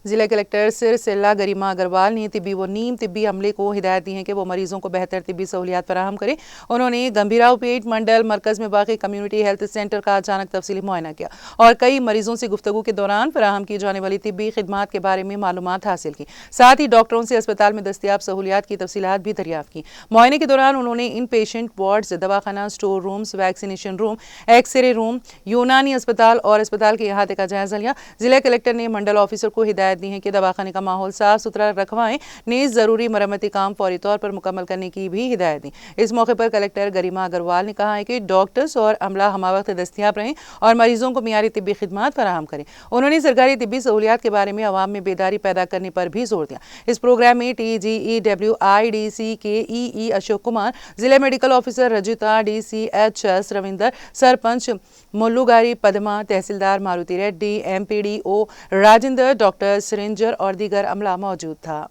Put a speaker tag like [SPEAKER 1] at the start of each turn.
[SPEAKER 1] ضلع کلکٹر سرسلہ گریما اگروال نے طبی و نیم طبی عملے کو ہدایت دی ہے کہ وہ مریضوں کو بہتر طبی سہولیات فراہم کریں۔ انہوں نے گمبھیراؤ پیٹ منڈل مرکز میں واقع کمیونٹی ہیلتھ سینٹر کا اچانک تفصیلی معائنہ کیا اور کئی مریضوں سے گفتگو کے دوران فراہم کی جانے والی طبی خدمات کے بارے میں معلومات حاصل کی۔ ساتھ ہی ڈاکٹروں سے اسپتال میں دستیاب سہولیات کی تفصیلات بھی دریافت کی۔ معائنے کے دوران انہوں نے ان پیشنٹ وارڈز، دواخانہ، store rooms, vaccination room, X ray room, یونانی اسپتال اور اسپتال کے احاطے کا جائزہ لیا۔ ضلع کلکٹر نے منڈل آفیسر کو ہدایت دی ہے کہ دواخانے کا ماحول صاف ستھرا رکھوائیں، نیز ضروری مرمتی کام فوری طور پر مکمل کرنے کی بھی ہدایت دی۔ اس موقع پر کلکٹر گریما اگروال نے کہا ہے کہ ڈاکٹرز اور عملہ ہمہ وقت دستیاب رہیں اور مریضوں کو معیاری طبی خدمات فراہم کریں۔ انہوں نے سرکاری طبی سہولیات کے بارے میں عوام میں بیداری پیدا کرنے پر بھی زور دیا۔ اس پروگرام میں TGEWIDC کے EE اشوک کمار، ضلع medical officer Rajitha, DCHS Ravinder, sarpanch ملوگاری پدما، تحصیلدار ماروتی ریڈی، MPDO راجندر، ڈاکٹر سرنجر اور دیگر عملہ موجود تھا۔